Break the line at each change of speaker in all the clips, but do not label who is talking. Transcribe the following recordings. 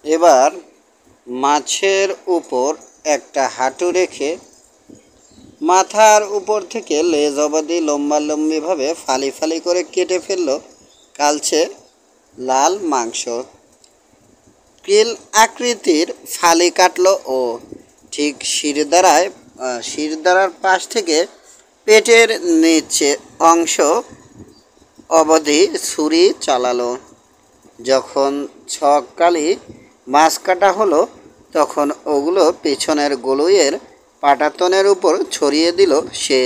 এবার মাছের উপর একটা হাঁটু রেখে মাথার উপর থেকে লেজ অবধি লম্বালম্বিভাবে ফালি ফালি করে কেটে ফেলল কালচে লাল মাংস। কিল আকৃতির ফালি কাটল ও ঠিক শিরদাঁড়ার পাশ থেকে পেটের নিচে অংশ অবধি ছুরি চালালো। যখন ছকালি মাছ কাটা হলো তখন ওগুলো পেছনের গলুইয়ের পাটাতনের উপর ছড়িয়ে দিল সে।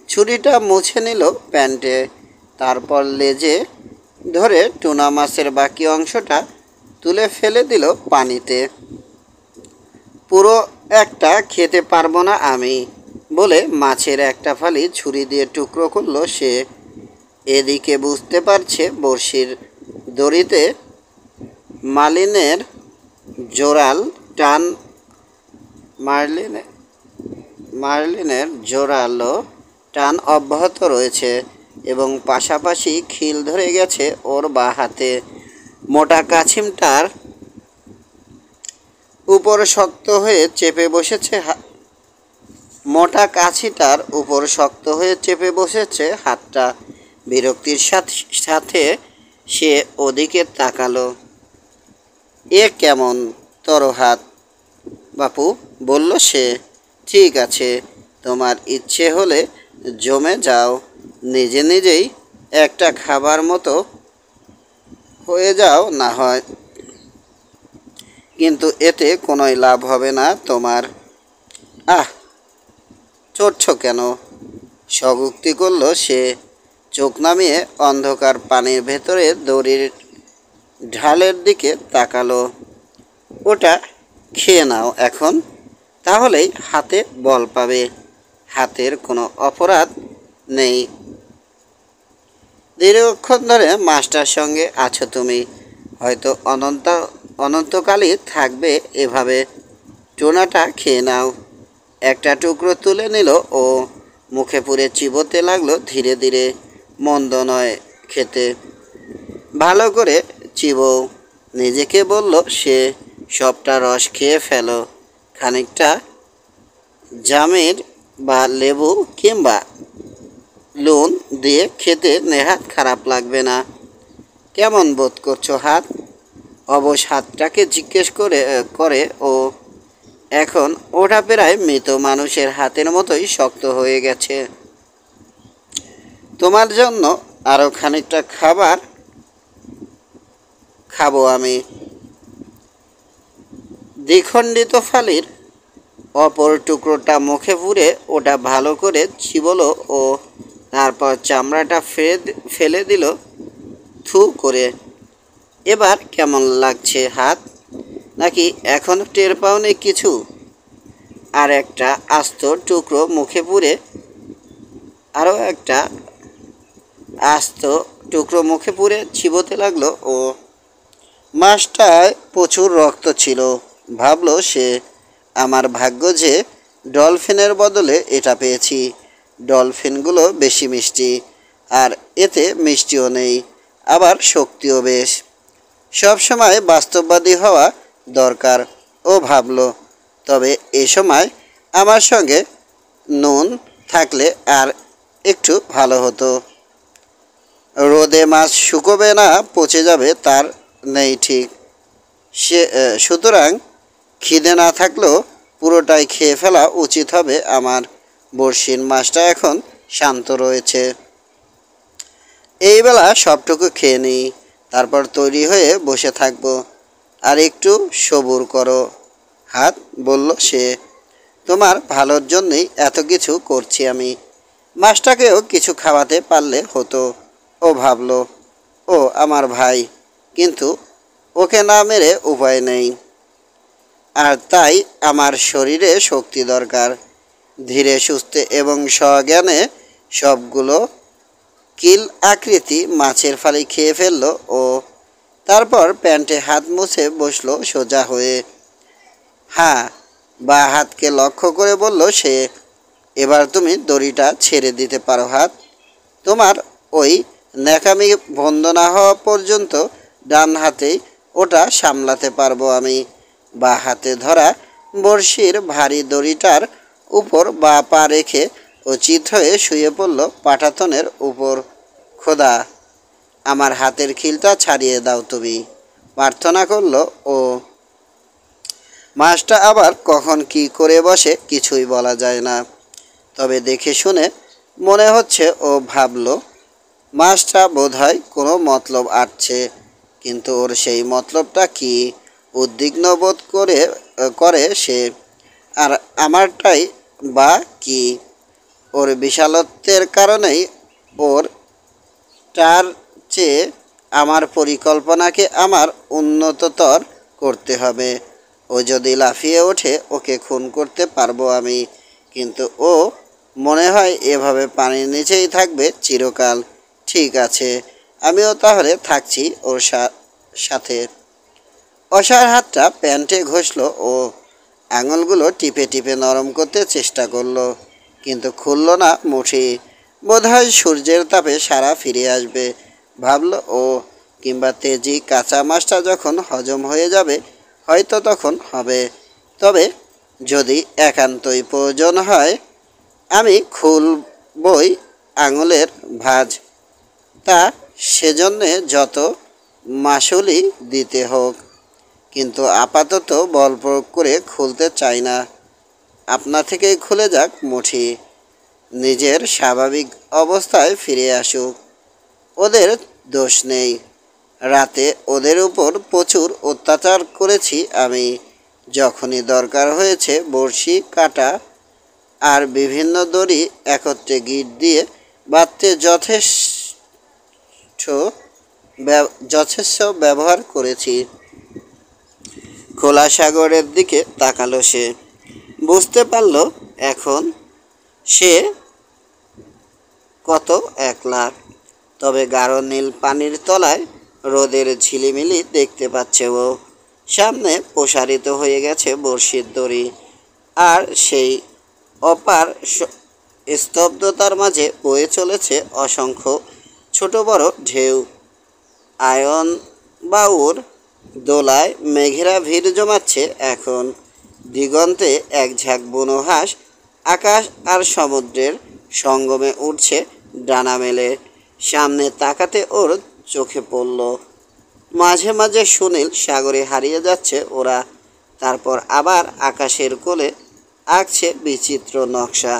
ছুরিটা মুছে নিল প্যান্টে, তারপর লেজে ধরে টুনা মাছের বাকি অংশটা তুলে ফেলে দিল পানিতে। পুরো একটা খেতে পারবো না আমি বলে মাছের একটা ফালি ছুরি দিয়ে টুকরো করলো সে। এদিকে বুঝতে পারছে বড়শির দড়িতে মার্লিনের জোরাল টান মার্লিনের জোরালো টান অব্যাহত রয়েছে এবং পাশাপাশি খিল ধরে গেছে ওর বাঁ হাতে। মোটা কাছিমটার উপর শক্ত হয়ে চেপে বসেছে মোটা কাছিটার উপর শক্ত হয়ে চেপে বসেছে হাতটা। বিরক্তির সাথে সে ওদিকে তাকালো। এ কেমন তোর হাত বাপু, বলল সে। ঠিক আছে, তোমার ইচ্ছে হলে জমে যাও, নিজে নিজেই একটা খাবার মতো হয়ে যাও না হয়, কিন্তু এতে কোনোই লাভ হবে না তোমার। আহ, চড়ছ কেন? স্বগুক্তি করল সে। চোখ নামিয়ে অন্ধকার পানির ভেতরে দড়ির ঢালের দিকে তাকালো। ওটা খেয়ে নাও এখন, তাহলেই হাতে বল পাবে। হাতের কোনো অপরাধ নেই। দীর্ঘক্ষণ ধরে মাছটার সঙ্গে আছো তুমি, হয়তো অনন্তকালই থাকবে এভাবে। টুনাটা খেয়ে নাও। একটা টুকরো তুলে নিল ও মুখে পুরে চিবোতে লাগলো ধীরে ধীরে। মন্দ নয় খেতে, ভালো করে চিবো, নিজেকে বলল সে। সবটা রস খেয়ে ফেলো। খানিকটা জামের বা লেবু কিংবা নুন দিয়ে খেতে নেহাত খারাপ লাগবে না। কেমন বোধ করছো হাত? অবশ হাতটাকে জিজ্ঞেস করে ও। এখন ওটা প্রায় মৃত মানুষের হাতের মতোই শক্ত হয়ে গেছে। তোমার জন্য আরও খানিকটা খাবার খাবো আমি। দ্বিখণ্ডিত ফালির অপর টুকরোটা মুখে পুরে ওটা ভালো করে চিবোলো ও তারপর চামড়াটা ফেলে দিল থু করে। এবার কেমন লাগছে হাত? নাকি এখনও টের পাওনি কিছু? আর একটা আস্ত টুকরো মুখে পুরে আরও একটা আস্ত টুকরো মুখে পুরে চিবোতে লাগলো ও। মাছটায় প্রচুর রক্ত ছিল, ভাবলো সে। আমার ভাগ্য যে ডলফিনের বদলে এটা পেয়েছি। ডলফিনগুলো বেশি মিষ্টি, আর এতে মিষ্টিও নেই, আবার শক্তিও বেশ। সবসময় বাস্তববাদী হওয়া দরকার, ও ভাবল। তবে এ সময় আমার সঙ্গে নুন থাকলে আর একটু ভালো হতো। রোদে মাছ শুকোবে না পচে যাবে তার নেই ঠিক। সুতরাং খিদে না থাকলেও পুরোটাই খেয়ে ফেলা উচিত হবে আমার। বড়শির মাছটা এখন শান্ত রয়েছে। এই বেলা সবটুকু খেয়ে নিই, তারপর তৈরি হয়ে বসে থাকবো। আর একটু সবুর করো হাত, বলল সে। তোমার ভালোর জন্যই এত কিছু করছি আমি। মাছটাকেও কিছু খাওয়াতে পারলে হতো, ও ভাবল। ও আমার ভাই, কিন্তু ওকে না মেরে উপায় নেই। আর তাই আমার শরীরে শক্তি দরকার। ধীরে সুস্থে এবং সজ্ঞানে সবগুলো কিল আকৃতি মাছের ফালি খেয়ে ফেলল ও। তারপর প্যান্টে হাত মুছে বসলো সোজা হয়ে। হ্যাঁ, বা হাতকে লক্ষ্য করে বলল সে। এবার তুমি দড়িটা ছেড়ে দিতে পারো হাত। তোমার ওই ন্যাকামি বন্ধ না হওয়া পর্যন্ত ডান হাতেই ওটা সামলাতে পারবো আমি। বা হাতে ধরা বড়শির ভারী দড়িটার উপর বা পা রেখে ও চিত হয়ে শুয়ে পড়ল পাটাতনের উপর। খোদা, আমার হাতের খিলটা ছাড়িয়ে দাও তুমি, প্রার্থনা করল ও। মাছটা আবার কখন কি করে বসে কিছুই বলা যায় না। তবে দেখে শুনে মনে হচ্ছে ও ভাবল মাছটা বোধহয় কোনো মতলব আটছে, কিন্তু ওর সেই মতলবটা কি উদ্বিগ্ন বোধ করে সে। আর আমারটাই বা কি? ওর বিশালত্বের কারণেই ওর তার চেয়ে আমার পরিকল্পনাকে আমার উন্নততর করতে হবে। ও যদি লাফিয়ে ওঠে ওকে খুন করতে পারবো আমি, কিন্তু ও মনে হয় এভাবে পানির নিচেই থাকবে চিরকাল। ঠিক আছে, আমিও তাহলে থাকছি ওর সাথে। অসার হাতটা প্যান্টে ঘষল ও আঙুলগুলো টিপে টিপে নরম করতে চেষ্টা করলো, কিন্তু খুলল না মুঠি। বোধহয় সূর্যের তাপে সারা ফিরে আসবে ভাবল ও, কিংবা তেজি কাঁচা মাছটা যখন হজম হয়ে যাবে হয়তো তখন হবে। তবে যদি একান্তই প্রয়োজন হয় আমি খুলবই আঙুলের ভাঁজ, তা সেজন্যে যত মাসুলই দিতে হোক। কিন্তু আপাতত বল প্রয়োগ করে খুলতে চাই না। আপনা থেকেই খুলে যাক মুঠি, নিজের স্বাভাবিক অবস্থায় ফিরে আসুক। ওদের দোষ নেই। রাতে ওদের উপর প্রচুর অত্যাচার করেছি আমি। যখনই দরকার হয়েছে বড়শি কাটা আর বিভিন্ন দড়ি একত্রে গিট দিয়ে বাঁধতে যথেষ্ট ব্যবহার করেছি। খোলা সাগরের দিকে তাকালো সে। বুঝতে পারল এখন সে কত একলা। তবে গাঢ় নীল পানির তলায় রোদের ঝিলিমিলি দেখতে পাচ্ছে ও। সামনে প্রসারিত হয়ে গেছে বড়শির দড়ি, আর সেই অপার স্তব্ধতার মাঝে বয়ে চলেছে অসংখ্য ছোট বড় ঢেউ। আয়ন বাউর দোলায় মেঘেরা ভিড় জমাচ্ছে এখন। দিগন্তে এক ঝাঁক বুনো হাঁস আকাশ আর সমুদ্রের সঙ্গমে উঠছে ডানা মেলে। সামনে তাকাতে ওর চোখে পড়ল মাঝে মাঝে সুনীল সাগরে হারিয়ে যাচ্ছে ওরা, তারপর আবার আকাশের কোলে আঁকছে বিচিত্র নকশা।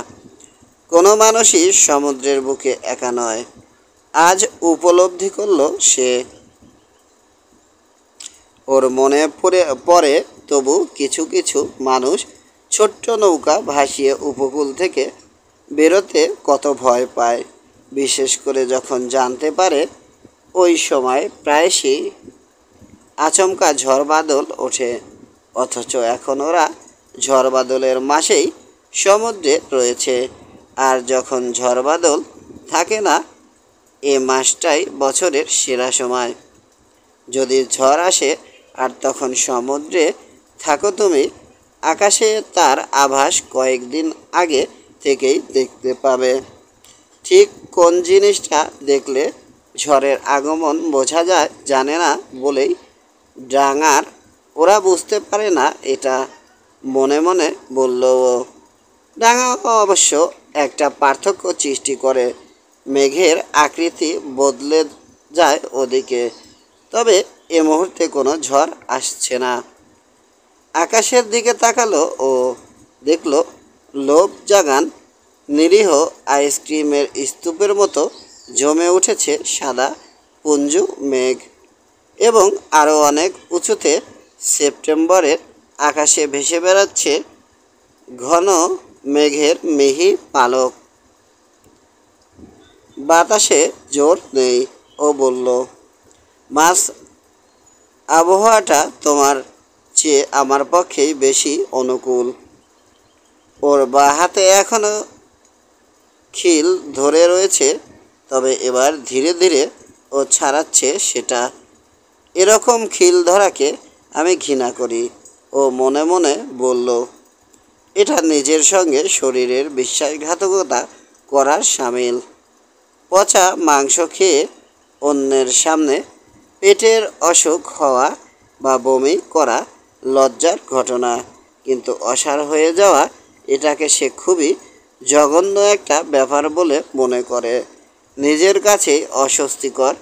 কোনো মানুষই সমুদ্রের বুকে একা নয়, আজ উপলব্ধি করল সে। ওর মনে পড়ে তবু কিছু কিছু মানুষ ছোট্ট নৌকা ভাসিয়ে উপকূল থেকে বেরোতে কত ভয় পায়, বিশেষ করে যখন জানতে পারে ওই সময় প্রায়শই আচমকা ঝড় বাদল ওঠে। অথচ এখন ওরা ঝড় বাদলের মাসেই সমুদ্রে রয়েছে। আর যখন ঝড় বাদল থাকে না, এ মাসটাই বছরের সেরা সময়। যদি ঝড় আসে আর তখন সমুদ্রে থাকো তুমি, আকাশে তার আভাস কয়েকদিন আগে থেকেই দেখতে পাবে। ঠিক কোন জিনিসটা দেখলে ঝড়ের আগমন বোঝা যায় জানে না বলেই ডাঙার ওরা বুঝতে পারে না এটা, মনে মনে বলল ও। ডাঙা অবশ্য একটা পার্থক্য সৃষ্টি করে, মেঘের আকৃতি বদলে যায় ওদিকে। তবে এ মুহূর্তে কোনো ঝড় আসছে না। আকাশের দিকে তাকালো ও দেখল লোভ জাগান নিরীহ আইসক্রিমের স্তূপের মতো জমে উঠেছে সাদা পুঞ্জু মেঘ, এবং আরও অনেক উঁচুতে সেপ্টেম্বরের আকাশে ভেসে বেড়াচ্ছে ঘন মেঘের মিহি পালক। বাতাসে জোর নেই। ও বলল, মাছ, আবহাওয়াটা তোমার চেয়ে আমার পক্ষেই বেশি অনুকূল। ওর বাঁ হাতে এখনো খিল ধরে রয়েছে, তবে এবার ধীরে ধীরে ও ছাড়াচ্ছে সেটা। এরকম খিল ধরাকে আমি ঘৃণা করি, ও মনে মনে বলল। এটা নিজের সঙ্গে শরীরের বিশ্বাসঘাতকতা করার সামিল। পচা মাংস খেয়ে অন্যের সামনে পেটের অসুখ হওয়া বা বমি করা লজ্জার ঘটনা, কিন্তু অসাড় হয়ে যাওয়া এটাকে সে খুবই জঘন্য একটা ব্যাপার বলে মনে করে, নিজের কাছেই অস্বস্তিকর,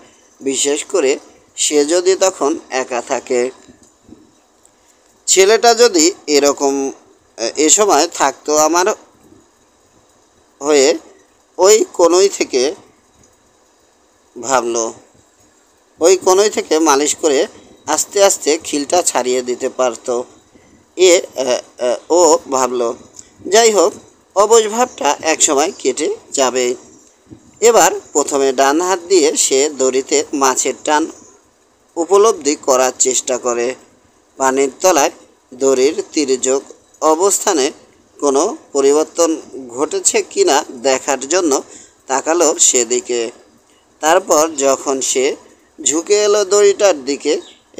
বিশেষ করে সে যদি তখন একা থাকে। ছেলেটা যদি এরকম এ সময় থাকতো আমার হয়ে, ওই কোণই থেকে ভাবলো, ওই কোণই থেকে মালিশ করে আস্তে আস্তে খিলটা ছাড়িয়ে দিতে পারতো। এ ও ভাবলো, যাই হোক, অবুঝ ভাবটা একসময় কেটে যাবে। এবার প্রথমে ডান হাত দিয়ে সে দড়িতে মাছের টান উপলব্ধি করার চেষ্টা করে। পানির তলায় দড়ির তির্যক অবস্থানে কোনো পরিবর্তন ঘটেছে কিনা দেখার জন্য তাকালো সেদিকে। তারপর যখন সে ঝুঁকে এলো দড়িটার দিকে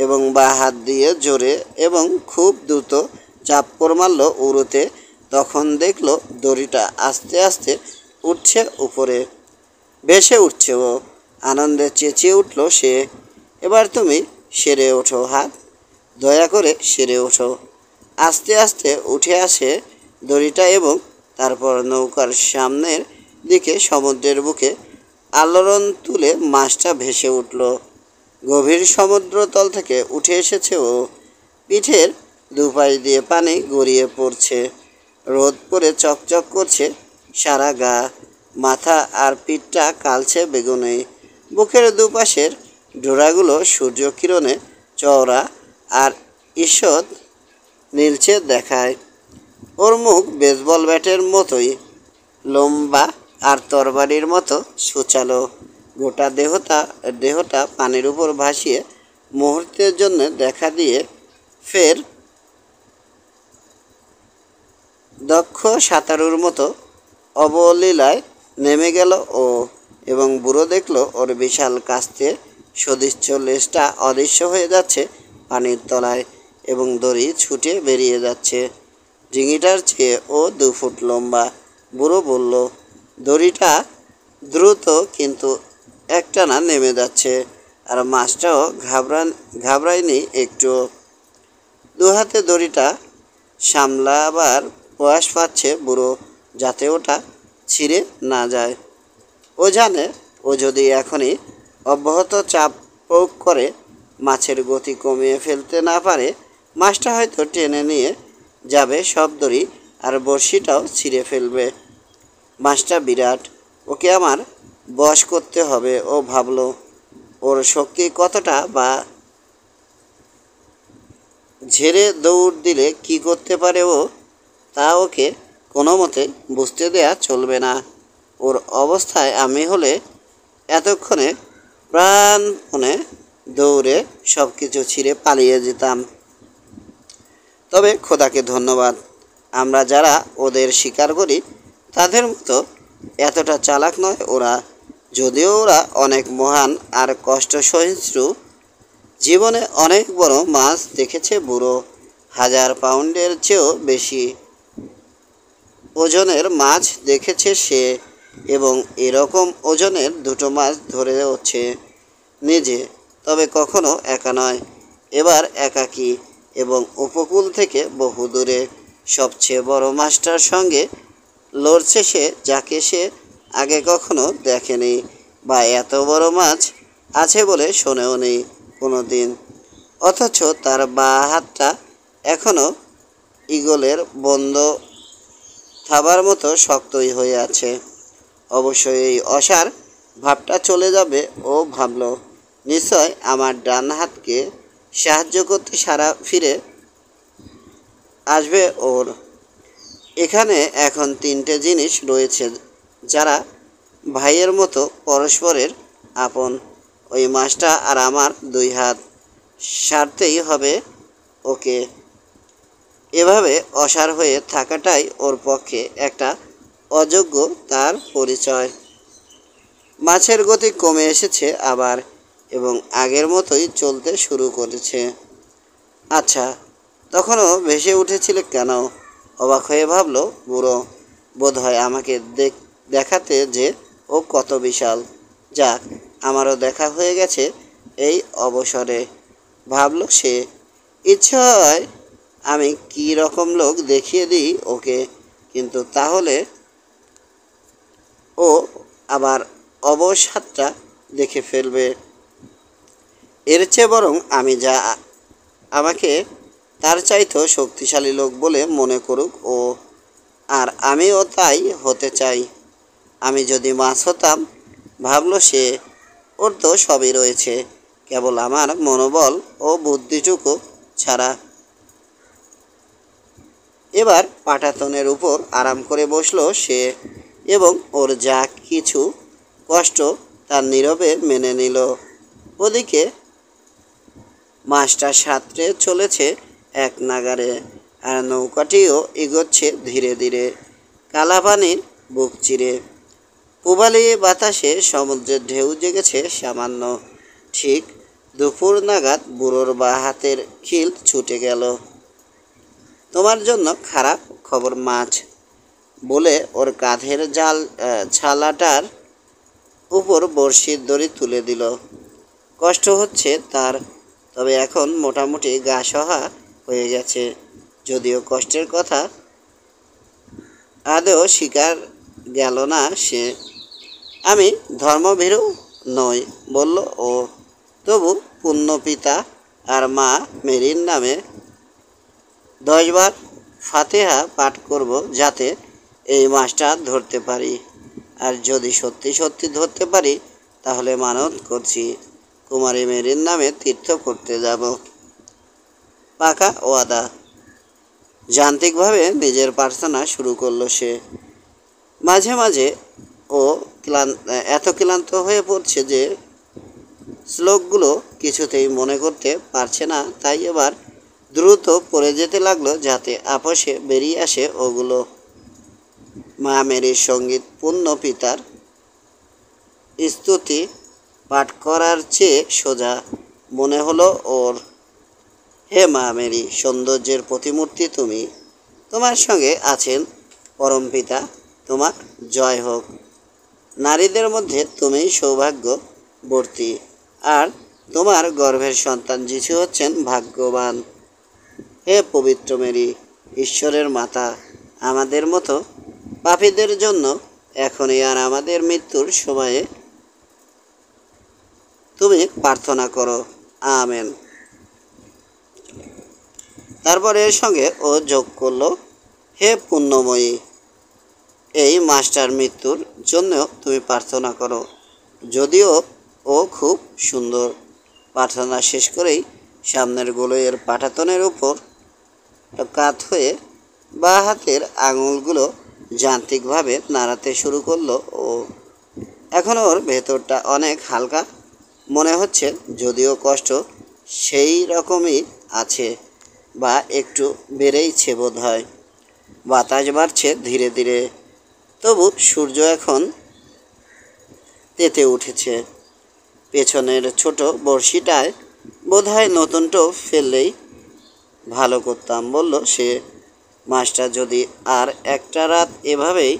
এবং বাঁ হাত দিয়ে জোরে এবং খুব দ্রুত চাপ্পড় মারল উড়োতে, তখন দেখলো দড়িটা আস্তে আস্তে উঠছে উপরে, ভেসে উঠছে। ও আনন্দে চেঁচিয়ে উঠল সে, এবার তুমি সেরে ওঠো হাত, দয়া করে সেরে ওঠো। আস্তে আস্তে উঠে আসে দড়িটা এবং তারপর নৌকার সামনের দিকে সমুদ্রের বুকে আলোড়ন তুলে মাছটা ভেসে উঠল। গভীর সমুদ্রতল থেকে উঠে এসেছে ও, পিঠের দুপাশ দিয়ে পানি গড়িয়ে পড়ছে, রোদ পড়ে চকচক করছে সারা গা, মাথা আর পিঠটা কালছে বেগুনে, বুকের দুপাশের ডোরাগুলো সূর্যকিরণে চওড়া আর ঈষৎ নীলচে দেখায়। ওর মুখ বেসবল ব্যাটের মতোই লম্বা আর তরবারির মতো সূচালো, গোটা দেহটা পানির উপর ভাসিয়ে মুহূর্তের জন্য দেখা দিয়ে ফের দক্ষ সাঁতারুর মতো অবলীলায় নেমে গেল ও, এবং বুড়ো দেখল ওর বিশাল কাস্তে সদিচ্ছ লেজটা অদৃশ্য হয়ে যাচ্ছে পানির তলায় এবং দড়ি ছুটে বেরিয়ে যাচ্ছে। ডিঙিটার চেয়ে ও 2 ফুট লম্বা। বুড়ো বলল, দড়িটা দ্রুত কিন্তু একটানা নেমে যাচ্ছে, আর মাছটাও ঘাবড়ায়নি একটু। দু হাতে দড়িটা সামলাবার প্রয়াস পাচ্ছে বুড়ো, যাতে ওটা ছিঁড়ে না যায়। ও জানে, ও যদি এখনই অব্যাহত চাপ প্রয়োগ করে মাছের গতি কমিয়ে ফেলতে না পারে, মাছটা হয়তো টেনে নিয়ে যাবে সব দড়ি আর বড়শিটাও ছিঁড়ে ফেলবে। মাছটা বিরাট, ওকে আমার বশ করতে হবে। ও ভাবল, ওর শক্তি কতটা, বা ঝেড়ে দৌড় দিলে কি করতে পারে ও, তা ওকে কোনো মতে বুঝতে দেয়া চলবে না। ওর অবস্থায় আমি হলে এতক্ষণে প্রাণপণে দৌড়ে সব কিছু ছিঁড়ে পালিয়ে যেতাম। তবে খোদাকে ধন্যবাদ, আমরা যারা ওদের শিকার করি তাদের মতো এতটা চালাক নয় ওরা, যদিও ওরা অনেক মহান আর কষ্ট সহিষ্ণু। জীবনে অনেক বড় মাছ দেখেছে বুড়ো, 1000 পাউন্ডের চেয়েও বেশি ওজনের মাছ দেখেছে সে, এবং এরকম ওজনের 2টো মাছ ধরেওছে নিজে, তবে কখনো একা নয়। এবার একাকী এবং উপকূল থেকে বহু দূরে সবচেয়ে বড় মাছটার সঙ্গে লড়ছে সে, যাকে সে আগে কখনো দেখেনি, বা এত বড় মাছ আছে বলে শোনেও নেই কোনো দিন। অথচ তার বাঁ হাতটা এখনও ঈগলের বন্ধ থাবার মতো শক্তই হয়ে আছে। অবশ্যই এই অসার ভাবটা চলে যাবে, ও ভাবল, নিশ্চয় আমার ডান হাতকে সাহায্য করতে ফিরে আসবে ওর। এখানে এখন 3টে জিনিস রয়েছে যারা ভাইয়ের মতো পরস্পরের আপন, ওই মাছটা আর আমার 2 হাত। সারতেই হবে ওকে। এভাবে অসাড় হয়ে থাকাটাই ওর পক্ষে একটা অযোগ্য তার পরিচয়। মাছের গতি কমে এসেছে আবার, এবং আগের মতোই চলতে শুরু করেছে। আচ্ছা, তখনও ভেসে উঠেছিলে কেন? অবাক হয়ে ভাবল বুড়ো। বোধহয় আমাকে দেখাতে যে ও কত বিশাল। যাক, আমারও দেখা হয়ে গেছে এই অবসরে, ভাবল সে। ইচ্ছে হয় আমি কী রকম লোক দেখিয়ে দিই ওকে, কিন্তু তাহলে ও আবার অবসাদটা দেখে ফেলবে। এর চেয়ে বরং আমি যা আমাকে তার চাইতেও শক্তিশালী লোক বলে মনে করুক ও, আর আমিও তাই হতে চাই। আমি যদি মাছ হতাম, ভাবলো সে, ওর তো সবই রয়েছে, কেবল আমার মনোবল ও বুদ্ধিটুকু ছাড়া। এবার পাটাতনের উপর আরাম করে বসলো সে এবং ওর যা কিছু কষ্ট তার নীরবে মেনে নিল। ওদিকে মাছটা সাঁতরে চলেছে এক নাগারে, আর নৌকাটিও এগোচ্ছে ধীরে ধীরে কালাপানির বুক চিরে। পূবালি বাতাসে সমুদ্রের ঢেউ জেগেছে সামান্য। ঠিক দুপুর নাগাদ বুড়োর বা হাতের খিল ছুটে গেল। তোমার জন্য খারাপ খবর মাছ, বলে ওর কাঁধের ছালাটার উপর বড়শির দড়ি তুলে দিল। কষ্ট হচ্ছে তার, তবে এখন মোটামুটি গা সহা হয়ে গেছে। যদিও কষ্টের কথা আদৌ স্বীকার গেল না সে। আমি ধর্মভীরু নই, বলল ও, তবু পুণ্যপিতা আর মা মেরির নামে 10 বার ফাতেহা পাঠ করব যাতে এই মাছটা ধরতে পারি। আর যদি সত্যি সত্যি ধরতে পারি তাহলে মানত করছি কুমারী মেরির নামে তীর্থ করতে যাব। পাকা ওয়াদা। যান্ত্রিকভাবে নিজের প্রার্থনা শুরু করলো সে। মাঝে মাঝে ও এত ক্লান্ত হয়ে পড়ছে যে শ্লোকগুলো কিছুতেই মনে করতে পারছে না, তাই এবার দ্রুত পড়ে যেতে লাগলো যাতে আপসে বেরিয়ে আসে ওগুলো। মা মেরির সঙ্গীত পূর্ণ পিতার স্তুতি পাঠ করার চেয়ে সোজা মনে হলো ওর। হে মা মেরি, সৌন্দর্যের প্রতিমূর্তি তুমি, তোমার সঙ্গে আছেন পরমপিতা, তোমার জয় হোক। নারীদের মধ্যে তুমিই সৌভাগ্যবর্তী, আর তোমার গর্ভের সন্তান যিশু হচ্ছেন ভাগ্যবান। হে পবিত্র মেরি, ঈশ্বরের মাতা, আমাদের মতো পাপীদের জন্য এখনই আর আমাদের মৃত্যুর সময়ে তুমি প্রার্থনা করো, আমেন। তারপরে এর সঙ্গে ও যোগ করলো, হে পুণ্যময়ী, এই মাস্টার মৃত্যুর জন্য তুমি প্রার্থনা করো। যদিও ও খুব সুন্দর। প্রার্থনা শেষ করেই সামনের গোলইয়ের পাটাতনের উপর কাত হয়ে বা হাতের আঙুলগুলো যান্ত্রিকভাবে নাড়াতে শুরু করলো ও। এখন ওর ভেতরটা অনেক হালকা মনে হচ্ছে, যদিও কষ্ট সেই রকমই আছে, বা একটু বেড়েইছে বোধ হয়। বাতাস বাড়ছে ধীরে ধীরে, তবু সূর্য এখন তেতে উঠেছে। পেছনের ছোট বড়শিটায় বোধহয় নতুন টোপ ফেললেই ভালো করতাম, বলল সে। মাছটা যদি আর একটা রাত এভাবেই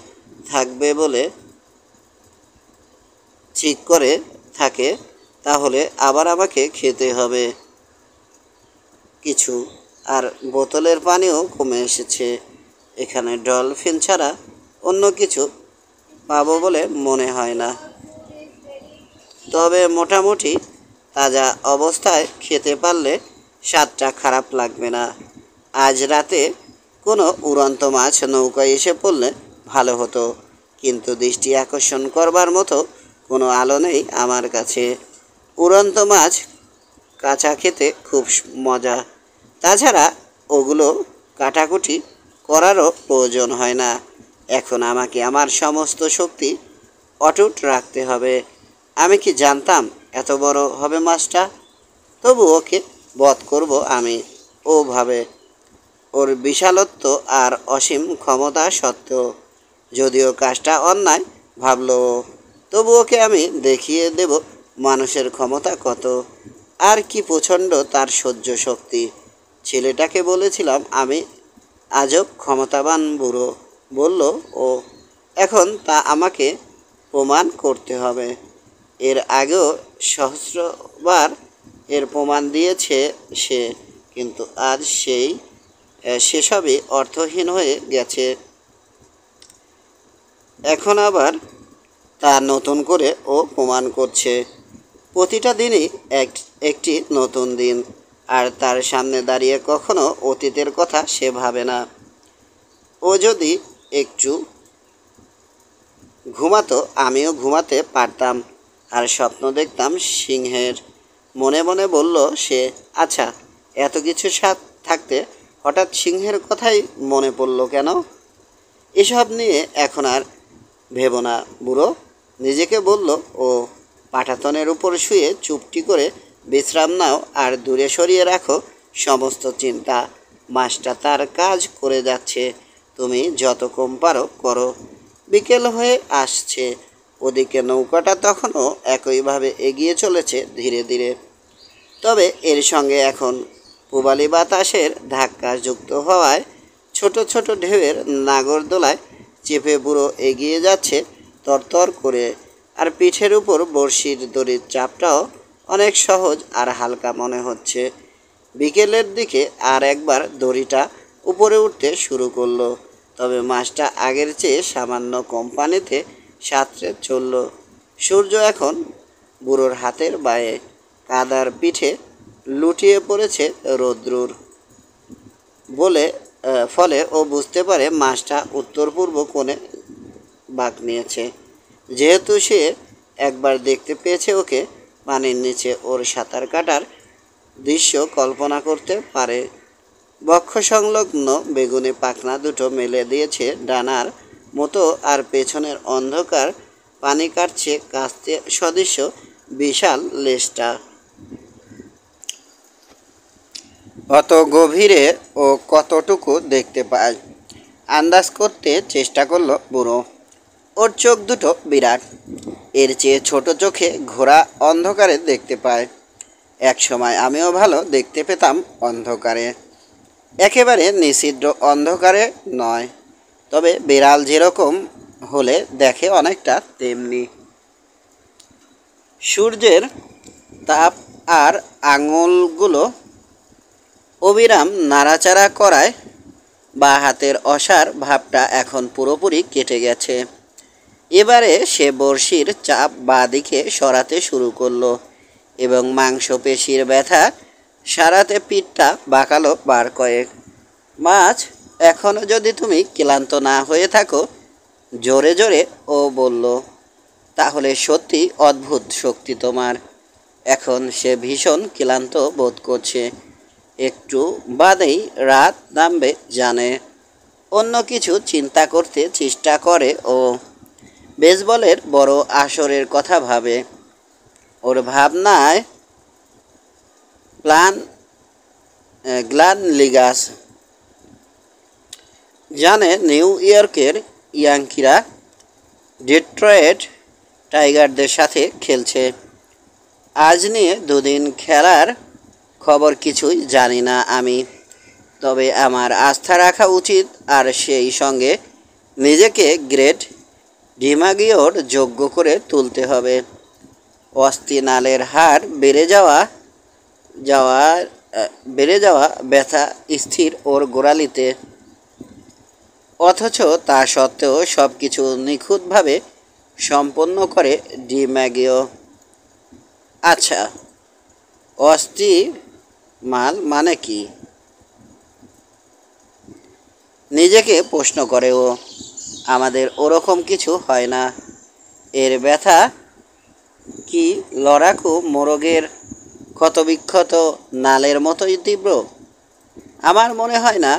থাকবে বলে ঠিক করে থাকে, তাহলে আবার আমাকে খেতে হবে কিছু। আর বোতলের পানিও কমে এসেছে। এখানে ডলফিন ছাড়া অন্য কিছু পাবো বলে মনে হয় না, তবে মোটামুটি তাজা অবস্থায় খেতে পারলে স্বাদটা খারাপ লাগবে না। আজ রাতে কোনো উড়ন্ত মাছ নৌকায় এসে পড়লে ভালো হতো, কিন্তু দৃষ্টি আকর্ষণ করবার মতো কোনো আলো নেই আমার কাছে। উড়ন্ত মাছ কাঁচা খেতে খুব মজা, তাছাড়া ওগুলো কাটাকুটি করারও প্রয়োজন হয় না। এখন আমাকে আমার সমস্ত শক্তি অটুট রাখতে হবে। আমি কি জানতাম এত বড় হবে মাছটা? তবু ওকে বধ করব আমি, ও ভাবে। ওর বিশালত্ব আর অসীম ক্ষমতা সত্ত্বেও, যদিও কাজটা অন্যায় ভাবলো ও, তবু ওকে আমি দেখিয়ে দেব মানুষের ক্ষমতা কত, আর কি প্রচণ্ড তার সহ্য শক্তি। ছেলেটাকে বলেছিলাম আমি আজব ক্ষমতাবান বুড়ো, বলল ও। এখন তা আমাকে প্রমাণ করতে হবে। এর আগেও সহস্রবার এর প্রমাণ দিয়েছে সে, কিন্তু আজ সেসবই অর্থহীন হয়ে গেছে। এখন আবার তা নতুন করে ও প্রমাণ করছে। প্রতিটা দিনই একটি নতুন দিন, আর তার সামনে দাঁড়িয়ে কখনো অতীতের কথা সে ভাবে না। ও যদি একটু ঘুমাতো, আমিও ঘুমাতে পারতাম, আর স্বপ্ন দেখতাম সিংহের। মনে মনে বলল সে, আচ্ছা, এত কিছু থাকতে হঠাৎ সিংহের কথাই মনে পড়ল কেন? এসব নিয়ে এখন আর ভেবো না বুড়ো, নিজেকে বলল ও। পাটাতনের উপর শুয়ে চুপটি করে বিশ্রাম নাও, আর দূরে সরিয়ে রাখো সমস্ত চিন্তা। মাসটা তার কাজ করে যাচ্ছে, তুমি যত কম পারো করো। বিকেল হয়ে আসছে, ওদিকে নৌকাটা তখনও একইভাবে এগিয়ে চলেছে ধীরে ধীরে। তবে এর সঙ্গে এখন পূবালি বাতাসের ধাক্কা যুক্ত হওয়ায় ছোট ছোট ঢেউয়ের নাগরদোলায় চেপে বুড়ো এগিয়ে যাচ্ছে তরতর করে। আর পিঠের উপর বড়শির দড়ির চাপটাও অনেক সহজ আর হালকা মনে হচ্ছে। বিকেলের দিকে আর একবার দড়িটা উপরে উঠতে শুরু করলো, তবে মাছটা আগের চেয়ে সামান্য কম পানিতে সাঁতরে চলল। সূর্য এখন বুড়োর হাতের বায়ে, কাদার পিঠে লুটিয়ে পড়েছে রৌদ্রুর ফলে ও বুঝতে পারে মাছটা উত্তর পূর্ব কোণে বাঁক নিয়েছে। যেহেতু সে একবার দেখতে পেয়েছে ওকে, পানির নিচে ওর সাঁতার কাটার দৃশ্য কল্পনা করতে পারে। বক্ষ সংলগ্ন বেগুনি পাখনা দুটো মেলে দিয়েছে ডানার মতো, আর পেছনের অন্ধকার পানি কাটছে কাস্তে সদৃশ্য বিশাল লেজটা। অত গভীরে ও কতটুকু দেখতে পায় আন্দাজ করতে চেষ্টা করলো বুড়ো। ওর চোখ দুটো বিরাট, এর চেয়ে ছোট চোখে ঘোরা অন্ধকারে দেখতে পায়। এক সময় আমিও ভালো দেখতে পেতাম অন্ধকারে, একেবারে নিষিদ্ধ অন্ধকারে নয়, তবে বিড়াল যেরকম হলে দেখে অনেকটা তেমনি। সূর্যের তাপ আর আঙুলগুলো অবিরাম নাড়াচাড়া করায় বা হাতের অসার ভাবটা এখন পুরোপুরি কেটে গেছে। এবারে সে বড়শির চাপ বাঁ দিকে সরাতে শুরু করলো, এবং মাংসপেশির ব্যথা সারাতে পিঠটা বাঁকালো বার কয়েক। মাছ, এখনও যদি তুমি ক্লান্ত না হয়ে থাকো, জোরে জোরে ও বলল, তাহলে সত্যি অদ্ভুত শক্তি তোমার। এখন সে ভীষণ ক্লান্ত বোধ করছে, একটু বাদেই রাত নামবে জানে। অন্য কিছু চিন্তা করতে চেষ্টা করে ও। বেসবলের বড় আসরের কথা ভাবে। ওর ভাবনায় গ্লান লিগাস, জানে নিউ ইয়র্কের ইয়াঙ্কিরা ডেট্রয়েট টাইগারদের সাথে খেলছে। আজ নিয়ে দুদিন খেলার খবর কিছুই জানি না আমি, তবে আমার আস্থা রাখা উচিত, আর সেই সঙ্গে নিজেকে গ্রেট ডিমাগিওর যোগ্য করে তুলতে হবে। অস্থিনালের হার বেড়ে যাওয়া ব্যথা স্থির ওর গোড়ালিতে, অথচ তা সত্ত্বেও সব কিছু নিখুঁতভাবে সম্পন্ন করে ডিম্যাগিও। আচ্ছা, অস্থিমাল মানে কি? নিজেকে প্রশ্ন করে ও। আমাদের ওরকম কিছু হয় না। এর ব্যথা কি লড়াকু মোরগের ক্ষতবিক্ষত নালের মতোই তীব্র? আমার মনে হয় না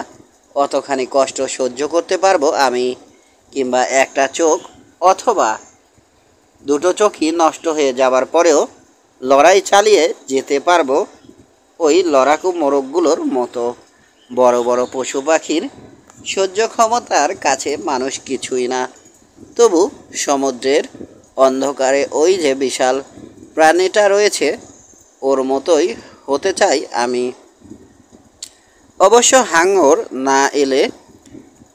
অতখানি কষ্ট সহ্য করতে পারবো আমি, কিংবা একটা চোখ অথবা দুটো চোখই নষ্ট হয়ে যাবার পরেও লড়াই চালিয়ে যেতে পারবো ওই লড়াকু মোরগগুলোর মতো। বড় বড় পশু পাখির সহ্য ক্ষমতার কাছে মানুষ কিছুই না। তবু সমুদ্রের অন্ধকারে ওই যে বিশাল প্রাণীটা রয়েছে, ওর মতোই হতে চাই আমি। অবশ্য হাঙর না এলে,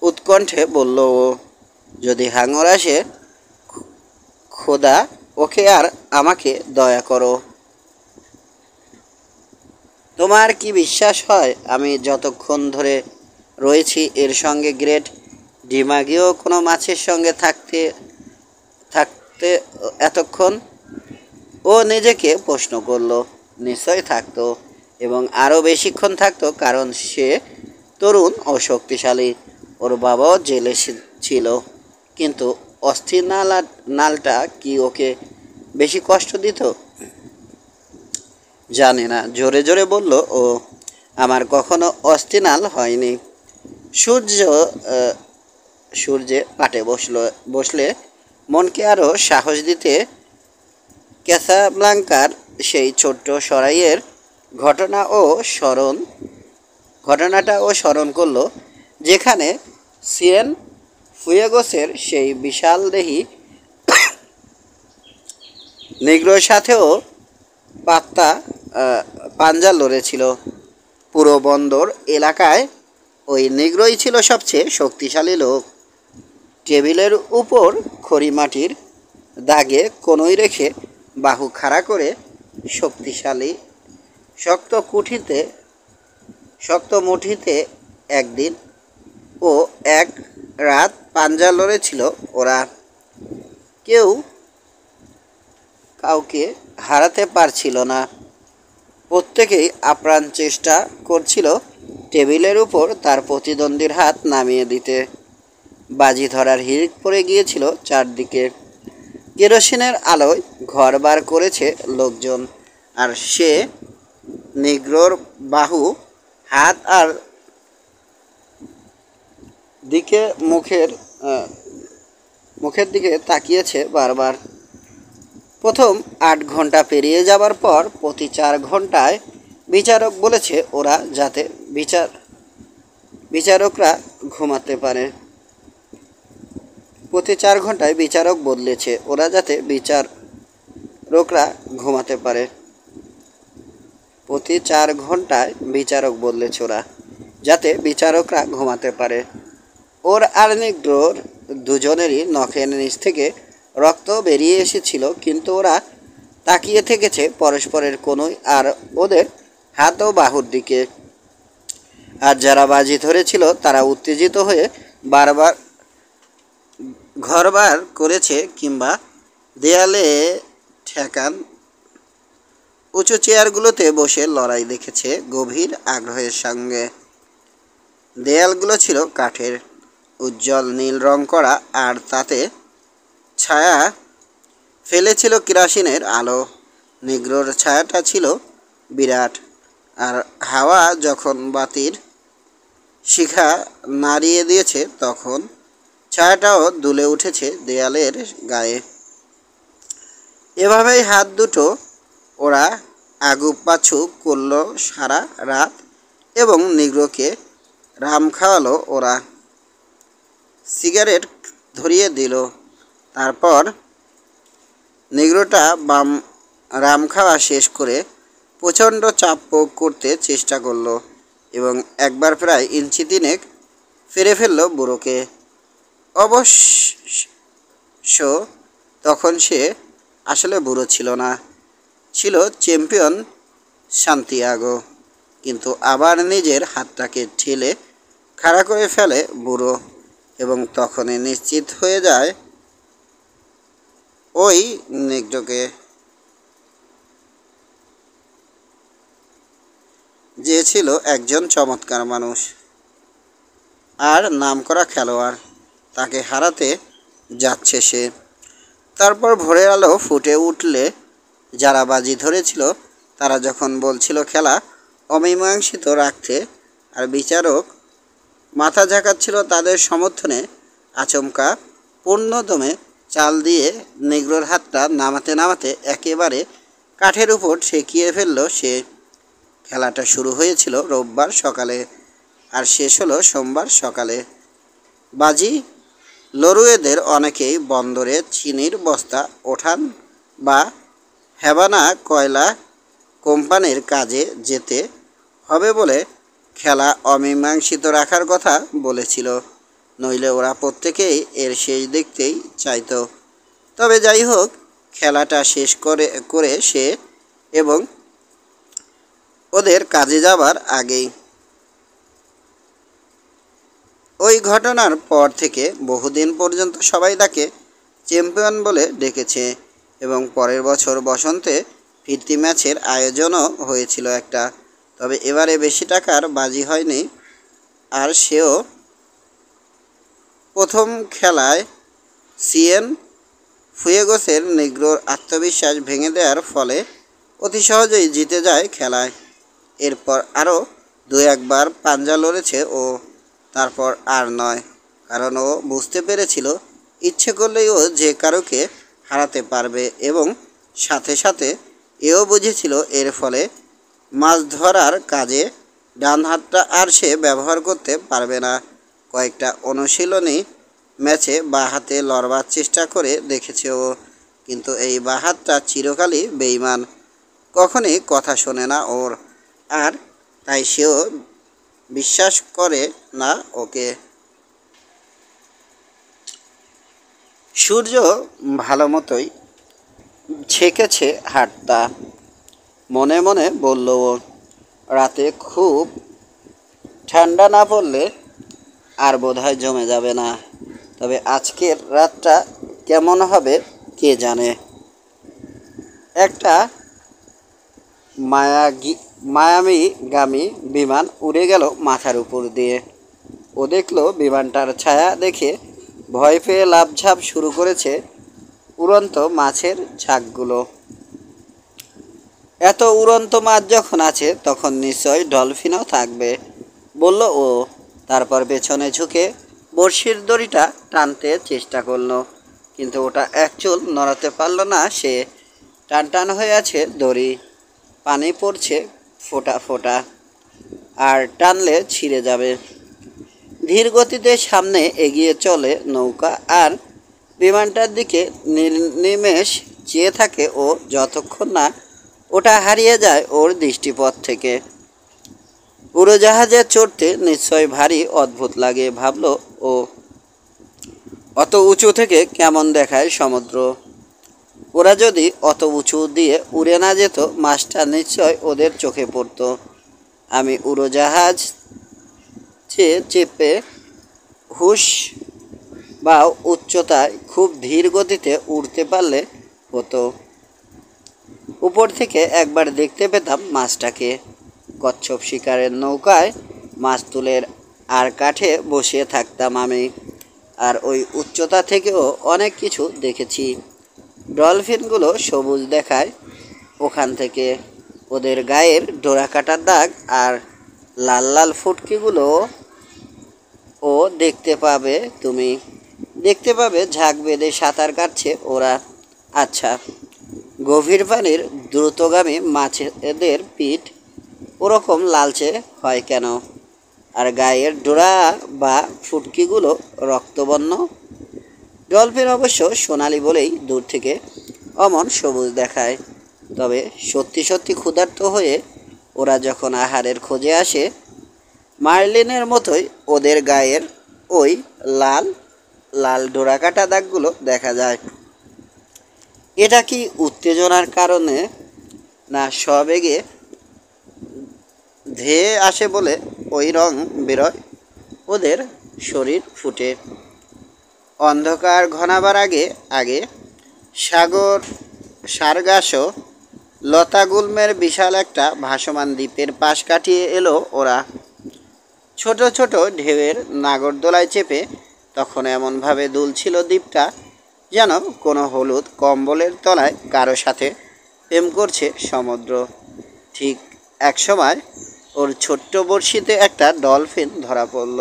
উৎকণ্ঠে বলল ও। যদি হাঙর আসে, খোদা ওকে আর আমাকে দয়া করো। তোমার কি বিশ্বাস হয় আমি যতক্ষণ ধরে রয়েছি এর সঙ্গে গ্রেট ডিমাগিও কোনো মাছের সঙ্গে থাকতে থাকতে এতক্ষণ? ও নিজেকে প্রশ্ন করলো। নিশ্চয় থাকতো, এবং আরও বেশিক্ষণ থাকতো, কারণ সে তরুণ ও শক্তিশালী। ওর বাবাও জেলে ছিল, কিন্তু অস্থির নালটা কি ওকে বেশি কষ্ট দিত? জানি না, জোরে জোরে বলল ও। আমার কখনো অস্থিনাল হয়নি। সূর্য সূর্যে পাটে বসলে মনকে আরও সাহস দিতে ক্যাসাব্লাঙ্কার সেই ছোট্ট সরাইয়ের ঘটনাটাও স্মরণ করলো, যেখানে সিয়েন ফুয়েগোসের সেই বিশালদেহী নিগ্রোর সাথেও পাত্তা পাঞ্জা লড়েছিল। পুরো বন্দর এলাকায় ওই নিগ্রোই ছিল সবচেয়ে শক্তিশালী লোক। টেবিলের উপর খড়িমাটির দাগে কনুই রেখে বাহু খাড়া করে শক্তিশালী শক্ত মুঠিতে একদিন ও এক রাত পাঞ্জা লড়েছিল ওরা। কেউ কাউকে হারাতে পারছিল না। প্রত্যেকেই আপ্রাণ চেষ্টা করছিল টেবিলের উপর তার প্রতিদ্বন্দ্বীর হাত নামিয়ে দিতে। বাজি ধরার হিড়িক পড়ে গিয়েছিল চারদিকে। কেরোসিনের আলোয় ঘর বার করেছে লোকজন, আর সে নিগ্রোর বাহু, হাত আর দিকে মুখের দিকে তাকিয়েছে বারবার। প্রথম 8 ঘন্টা পেরিয়ে যাবার পর প্রতি 4 ঘন্টায় বিচারক বলেছে ওরা যাতে বিচারকরা ঘুমাতে পারে। প্রতি 4 ঘন্টায় বিচারক বদলেছে ওরা যাতে বিচারকরা ঘুমাতে পারে। প্রতি 4 ঘন্টায় বিচারক বদলেছে ওরা যাতে বিচারকরা ঘুমাতে পারে। ওর আর নিগ্রোর দুজনেরই নখের নিচ থেকে রক্ত বেরিয়ে এসেছিল, কিন্তু ওরা তাকিয়ে থেকেছে পরস্পরের কোনোই আর ওদের হাত ও বাহুর দিকে। আর যারা বাজি ধরেছিল তারা উত্তেজিত হয়ে বারবার ঘরবার করেছে কিংবা দেয়ালে ঠেকান উঁচু চেয়ারগুলোতে বসে লড়াই দেখেছে গভীর আগ্রহের সঙ্গে। দেয়ালগুলো ছিল কাঠের, উজ্জ্বল নীল রং করা, আর তাতে ছায়া ফেলেছিল কেরোসিনের আলো। নিগ্রোর ছায়াটা ছিল বিরাট, আর হাওয়া যখন বাতির শিখা নাড়িয়ে দিয়েছে তখন ছায়াটাও দুলে উঠেছে দেয়ালের গায়ে। এভাবেই হাত দুটো ওরা আগুপাছু করল সারা রাত, এবং নিগ্রোকে রাম খাওয়ালো ওরা, সিগারেট ধরিয়ে দিল। তারপর নিগ্রোটা রাম খাওয়া শেষ করে প্রচণ্ড চাপ প্রয়োগ করতে চেষ্টা করল, এবং একবার প্রায় ইঞ্চি 3 ফেরে ফেলল বুড়োকে। অবশ্য তখন সে আসলে বুড়ো ছিল না, ছিল চ্যাম্পিয়ন সান্তিয়াগো। কিন্তু আবার নিজের হাতটাকে ঠেলে খাড়া করে ফেলে বুড়ো, এবং তখনই নিশ্চিত হয়ে যায় ওই নিগ্রোকে যে ছিল একজন চমৎকার মানুষ আর নামকরা খেলোয়াড়, তাকে হারাতে যাচ্ছে সে। তারপর ভোরের আলো ফুটে উঠলে যারা বাজি ধরেছিল তারা যখন বলছিল খেলা অমীমাংসিত রাখতে, আর বিচারক মাথা ঝাঁকাচ্ছিল তাদের সমর্থনে, আচমকা পূর্ণদমে চাল দিয়ে নিগ্রোর হাতটা নামাতে নামাতে একেবারে কাঠের উপর ঠেকিয়ে ফেলল সে। খেলাটা শুরু হয়েছিল রোববার সকালে আর শেষ হলো সোমবার সকালে। বাজি লড়ুয়েদের অনেকেই বন্দরে চিনির বস্তা ওঠান বা হ্যাভানা কয়লা কোম্পানির কাজে যেতে হবে বলে খেলা অমীমাংসিত রাখার কথা বলেছিল, নইলে ওরা প্রত্যেকেই এর শেষ দেখতেই চাইতো। তবে যাই হোক, খেলাটা শেষ করে সে এবং ওদের কাজে যাবার আগেই। ওই ঘটনার পর থেকে বহুদিন পর্যন্ত সবাই তাকে চ্যাম্পিয়ন বলে ডেকেছে এবং পরের বছর বসন্তে ফিরতি ম্যাচের আয়োজনও হয়েছিল একটা। তবে এবারে বেশি টাকার বাজি হয়নি, আর সেও প্রথম খেলায় সিয়েন ফুয়েগোসের নিগ্রোর আত্মবিশ্বাস ভেঙে দেওয়ার ফলে অতি সহজেই জিতে যায় খেলায়। এরপর আরও দু একবার পাঞ্জা লড়েছে ও, তারপর আর নয়, কারণ ও বুঝতে পেরেছিল ইচ্ছে করলেই ও যে কারোকে হারাতে পারবে এবং সাথে সাথে এও বুঝেছিল এর ফলে মাছ ধরার কাজে ডান হাতটা আর সে ব্যবহার করতে পারবে না। কয়েকটা অনুশীলনী ম্যাচে বাঁ হাতে লড়বার চেষ্টা করে দেখেছে ও, কিন্তু এই বাঁ হাতটা চিরকালই বেইমান, কখনই কথা শোনে না ওর, আর তাই সেও বিশ্বাস করে না ওকে। সূর্য ভালো মতোই ছেকেছে হাতটা, মনে মনে বলল ও। রাতে খুব ঠান্ডা না পড়লে আর বোধহয় জমে যাবে না, তবে আজকের রাতটা কেমন হবে কে জানে। একটা মায়ামিগামী বিমান উড়ে গেল মাথার উপর দিয়ে। ও দেখল বিমানটার ছায়া দেখে ভয় পেয়ে লাফঝাপ শুরু করেছে উড়ন্ত মাছের ঝাঁকগুলো। এত উড়ন্ত মাছ যখন আছে তখন নিশ্চয় ডলফিনও থাকবে, বলল ও। তারপর পেছনে ঝুঁকে বড়শির দড়িটা টানতে চেষ্টা করলো, কিন্তু ওটা এক চুল নড়াতে পারল না সে। টান টান হয়ে আছে দড়ি, পানি পড়ছে ফোঁটা ফোঁটা, আর টানলে ছিঁড়ে যাবে। ধীর গতিতে সামনে এগিয়ে চলে নৌকা, আর বিমানটার দিকে নিমেষ চেয়ে থাকে ও যতক্ষণ না ওটা হারিয়ে যায় ওর দৃষ্টিপথ থেকে। উড়োজাহাজে চড়তে নিশ্চয় ভারী অদ্ভুত লাগে, ভাবল ও। অত উঁচু থেকে কেমন দেখায় সমুদ্র। ওরা যদি অত উঁচু দিয়ে উড়ে না যেত মাছটা নিশ্চয় ওদের চোখে পড়ত। আমি উড়োজাহাজ চেপে হুশ বা উচ্চতায় খুব ধীর গতিতে উড়তে পারলে হতো। উপর থেকে একবার দেখতে পেতাম মাছটাকে। কচ্ছপ শিকারের নৌকায় মাছ তুলের আর কাঠে বসিয়ে থাকতাম আমি, আর ওই উচ্চতা থেকেও অনেক কিছু দেখেছি। ডলফিনগুলো সবুজ দেখায় ওখান থেকে, ওদের গায়ের ডোরা কাটার দাগ আর লাল লাল ফুটকিগুলো ও দেখতে পাবে তুমি। দেখতে পাবে ঝাঁক বেঁধে সাঁতার কাটছে ওরা। আচ্ছা, গভীর পানির দ্রুতগামী মাছেদের পিঠ ওরকম লালচে হয় কেন, আর গায়ের ডোরা বা ফুটকিগুলো রক্তবর্ণ? ডলফিন অবশ্য সোনালি বলেই দূর থেকে অমন সবুজ দেখায়। তবে সত্যি সত্যি ক্ষুধার্ত হয়ে ওরা যখন আহারের খোঁজে আসে, মার্লিনের মতোই ওদের গায়ের ওই লাল লাল ডোরাকাটা দাগগুলো দেখা যায়। এটা কি উত্তেজনার কারণে, না সবেগে ধেয়ে আসে বলে ওই রং বেরোয় ওদের শরীর ফুটে? অন্ধকার ঘনাবার আগে আগে সারগাসো লতাগুল্মের বিশাল একটা ভাসমান দ্বীপের পাশ কাটিয়ে এলো ওরা। ছোট ছোট ঢেউয়ের নাগরদোলায় চেপে তখন এমনভাবে দুলছিল দ্বীপটা, যেন কোনো হলুদ কম্বলের তলায় কারো সাথে প্রেম করছে সমুদ্র। ঠিক একসময় ওর ছোট্ট বড়শিতে একটা ডলফিন ধরা পড়ল।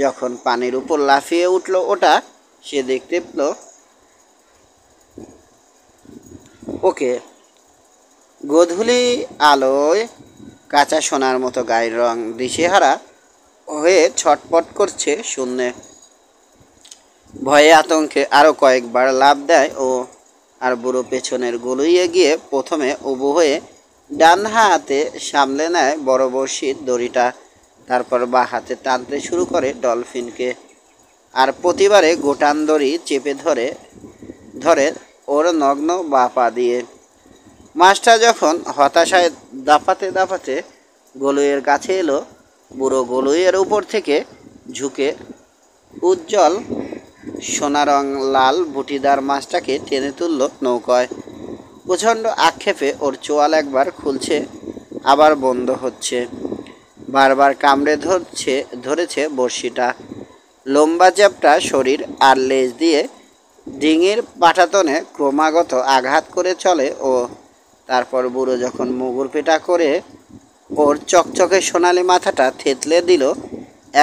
যখন পানির উপর লাফিয়ে উঠল ওটা, সে দেখতে পেল ওকে। গোধূলি আলোয় কাঁচা সোনার মতো গায়ের রং দিশেহারা হয়ে ছটপট করছে শূন্যে। ভয়ে আতঙ্কে আরও কয়েকবার লাফ দেয় ও, আর বুড়ো পেছনের গলুইয়ে গিয়ে প্রথমে উবু হয়ে ডান হাতে সামলে নেয় বড় বড়শির দড়িটা, তারপর বাঁ হাতে টানতে শুরু করে ডলফিনকে, আর প্রতিবারে গোটান দড়ি চেপে ধরে ওর নগ্ন বাঁ পা দিয়ে। মাছটা যখন হতাশায় দাপাতে দাপাতে গলুইয়ের কাছে এলো, বুড়ো গলুইয়ের উপর থেকে ঝুঁকে উজ্জ্বল সোনা রং লাল বুটিদার মাছটাকে টেনে তুলল নৌকায়। প্রচণ্ড আক্ষেপে ওর চোয়াল একবার খুলছে, আবার বন্ধ হচ্ছে। বারবার কামড়ে ধরেছে বড়শিটা। লম্বা চ্যাপ্টা শরীর আর লেজ দিয়ে ডিঙির পাটাতনে ক্রমাগত আঘাত করে চলে ও। তারপর বুড়ো যখন মুগুর পেটা করে ওর চকচকে সোনালি মাথাটা থেতলে দিল,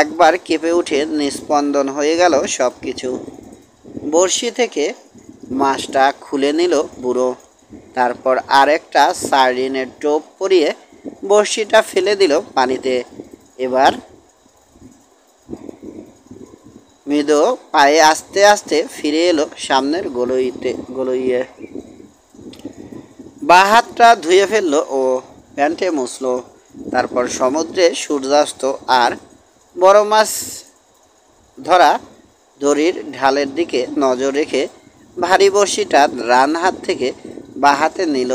একবার কেঁপে উঠে নিস্পন্দন হয়ে গেল সব কিছু। বড়শি থেকে মাছটা খুলে নিল বুড়ো। তারপর আরেকটা সার্ডিনের টোপ পরিয়ে বড়শিটা ফেলে দিল পানিতে। এবার মৃদু পায়ে আস্তে আস্তে ফিরে এলো সামনের গলইয়ে। বাঁ হাতটা ধুয়ে ফেললো ও প্যান্টে মুছলো। তারপর সমুদ্রে সূর্যাস্ত আর বড় মাছ ধরা দড়ির ঢালের দিকে নজর রেখে ভারী বড়শিটা ডান হাত থেকে বাঁ হাতে নিল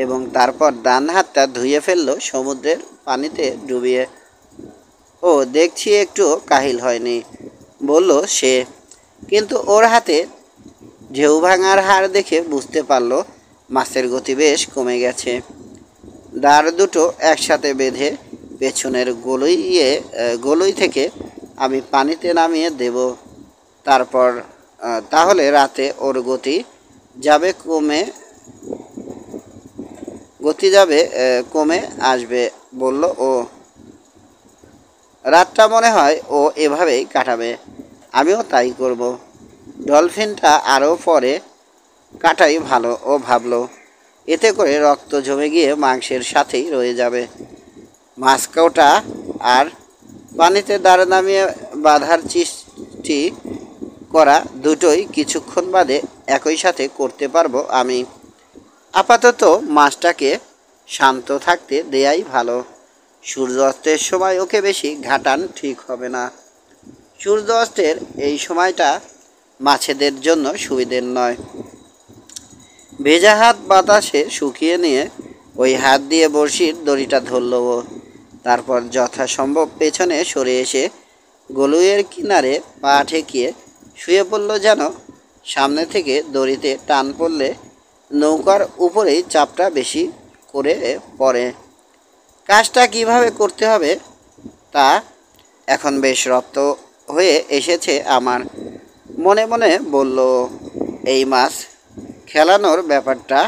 এবং তারপর ডান হাতটা ধুয়ে ফেললো সমুদ্রের পানিতে ডুবিয়ে। ও দেখছি একটু কাহিল হয়নি, বলল সে, কিন্তু ওর হাতে ঢেউ ভাঙার হার দেখে বুঝতে পারল মাছের গতি বেশ কমে গেছে। দাঁড় দুটো একসাথে বেঁধে পেছনের গলুই থেকে আমি পানিতে নামিয়ে দেব। তারপর তাহলে রাতে ওর গতি যাবে কমে আসবে, বলল ও। রাতটা মনে হয় ও এভাবেই কাটাবে, আমিও তাই করব। ডলফিনটা আরও পরে কাটাই ভালো, ও ভাবল। এতে করে রক্ত জমে গিয়ে মাংসের সাথেই রয়ে যাবে। মাছ কাটা আর পানিতে দাঁড় নামিয়ে বাঁধার সৃষ্টি করা দুটোই কিছুক্ষণ বাদে একই সাথে করতে পারবো আমি। আপাতত মাছটাকে শান্ত থাকতে দেয়াই ভালো। সূর্য অস্তের সময় ওকে বেশি ঘাটান ঠিক হবে না। সূর্য অস্তের এই সময়টা মাছেদের জন্য সুবিধের নয়। ভেজা হাত বাতাসে শুকিয়ে নিয়ে ওই হাত দিয়ে বড়শির দড়িটা ধরল ও। তারপর যথাসম্ভব পেছনে সরে এসে গলুইয়ের কিনারে পা ঠেকিয়ে শুয়ে পড়ল, যেন সামনে থেকে দড়িতে টান পড়লে নৌকার উপরেই চাপটা বেশি করে পড়ে। কাজটা কিভাবে করতে হবে তা এখন বেশ রপ্ত হয়ে এসেছে আমার। মনে মনে বলল এই মাছ খেলানোর ব্যাপারটা।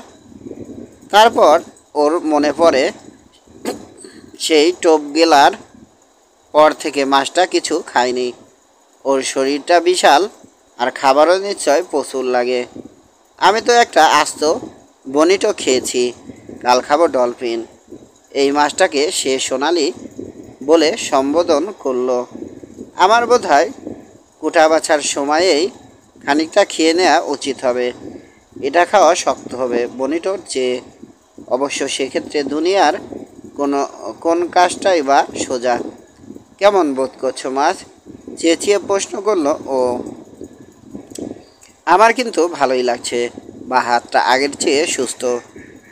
তারপর ওর মনে পড়ে সেই টোপ গেলার পর থেকে মাছটা কিছু খায়নি। ওর শরীরটা বিশাল আর খাবারও নিশ্চয় প্রচুর লাগে। আমি তো একটা আস্ত বনিটো খেয়েছি, কাল খাবো ডলফিন। এই মাছটাকে সে সোনালি বলে সম্বোধন করলো। আমার বোধহয় কুটা বাছার সময়েই খানিকটা খেয়ে নেওয়া উচিত হবে। এটা খাওয়া শক্ত হবে বনিটোর চেয়ে। অবশ্য সেক্ষেত্রে দুনিয়ার কোন কাজটাই বা সোজা। কেমন বোধ করছো মাছ? চেঁচিয়ে প্রশ্ন করলো ও। আমার কিন্তু ভালোই লাগছে। বা হাতটা আগের চেয়ে সুস্থ,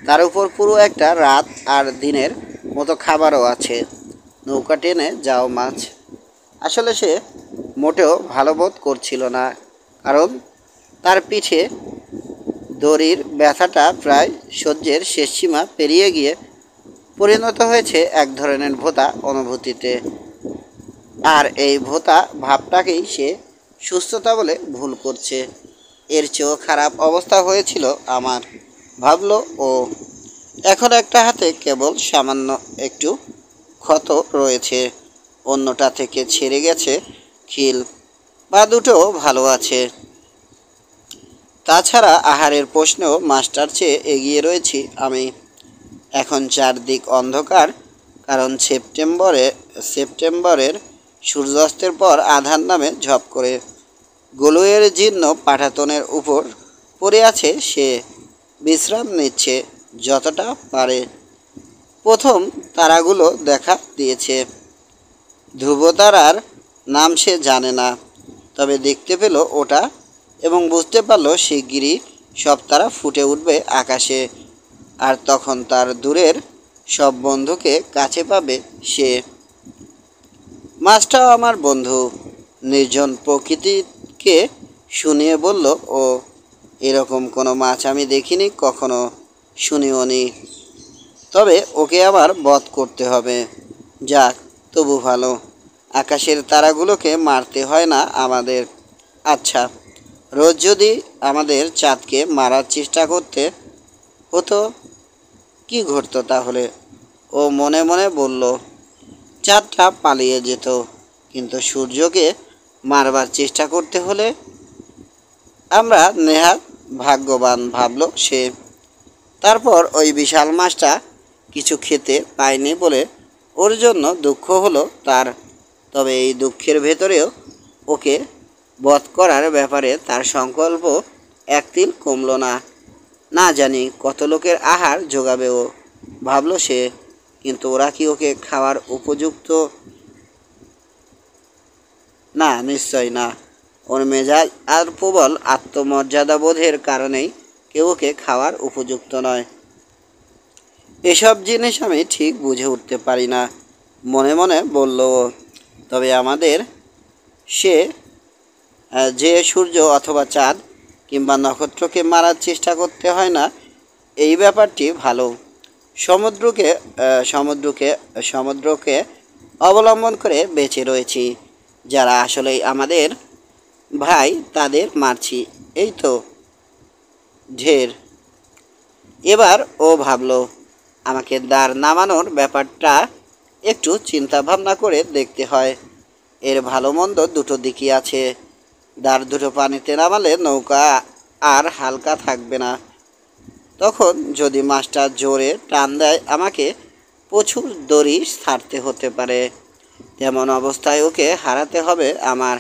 তার উপর পুরো একটা রাত আর দিনের মতো খাবারও আছে। নৌকা টেনে যাও মাছ। আসলে সে মোটেও ভালো বোধ করছিল না, কারণ তার পিঠে দড়ির ব্যথাটা প্রায় সহ্যের শেষ সীমা পেরিয়ে গিয়ে পরিণত হয়েছে এক ধরনের ভোঁতা অনুভূতিতে। আর এই ভোঁতা ভাবটাকেই সে সুস্থতা বলে ভুল করছে। এর চেয়েও খারাপ অবস্থা হয়েছিল আমার, ভাবল ও। এখন একটা হাতে কেবল সামান্য একটু ক্ষত রয়েছে, অন্যটা থেকে ছেড়ে গেছে খিল। পা দুটো ভালো আছে। তাছাড়া আহারের প্রশ্নেও মাস্টার চেয়ে এগিয়ে রয়েছি আমি। এখন চারদিক অন্ধকার, কারণ সেপ্টেম্বরের সূর্যাস্তের পর আধার নামে ঝপ করে গলুইয়ের জীর্ণ পাঠাতনের উপর পড়ে আছে সে। বিশ্রাম নিচ্ছে যতটা পারে। প্রথম তারাগুলো দেখা দিয়েছে। ধ্রুবতারার নাম সে জানে না, তবে দেখতে পেল ওটা এবং বুঝতে পারল শিগগিরই সব তারা ফুটে উঠবে আকাশে। আর তখন তার দূরের সব বন্ধুকে কাছে পাবে সে। মাছটাও আমার বন্ধু। নির্জন প্রকৃতিকে শুনিয়ে বলল, ও এরকম কোনো মাছ আমি দেখিনি, কখনো শুনিও নি। তবে ওকে আবার বধ করতে হবে। যাক, তবু ভালো, আকাশের তারাগুলোকে মারতে হয় না আমাদের। আচ্ছা, রোজ যদি আমাদের চাঁদকে মারার চেষ্টা করতে হতো, কি ঘটতো তাহলে? ও মনে মনে বলল, চাঁদটা পালিয়ে যেত, কিন্তু সূর্যকে মারবার চেষ্টা করতে হলে আমরা নেহাত ভাগ্যবান, ভাবল সে। তারপর ওই বিশাল মাছটা কিছু খেতে পায়নি বলে ওর জন্য দুঃখ হলো তার। তবে এই দুঃখের ভেতরেও ওকে বধ করার ব্যাপারে তার সংকল্প একতিল কমল না। না জানি কত লোকের আহার জোগাবে ও, ভাবল সে। কিন্তু ওরা কি ওকে খাওয়ার উপযুক্ত? না, নিশ্চয় না। ওর মেজাজ আর প্রবল আত্মমর্যাদাবোধের কারণেই কেউ ওকে খাওয়ার উপযুক্ত নয়। এসব জিনিস আমি ঠিক বুঝে উঠতে পারি না, মনে মনে বলল ও। তবে আমাদের সে যে সূর্য অথবা চাঁদ কিংবা নক্ষত্রকে মারার চেষ্টা করতে হয় না, এই ব্যাপারটি ভালো। সমুদ্রকে সমুদ্রকে সমুদ্রকে অবলম্বন করে বেঁচে রয়েছি। যারা আসলেই আমাদের ভাই তাদের মারছি, এই তো ঢের। এবার ও ভাবল, আমাকে দাঁড় নামানোর ব্যাপারটা একটু চিন্তা ভাবনা করে দেখতে হয়। এর ভালো মন্দ দুটো দিকই আছে। দাঁড় দুটো পানিতে নামালে নৌকা আর হালকা থাকবে না। তখন যদি মাছটা জোরে টান দেয়, আমাকে প্রচুর দড়ি ছাড়তে হতে পারে। তেমন অবস্থায় ওকে হারাতে হবে আমার।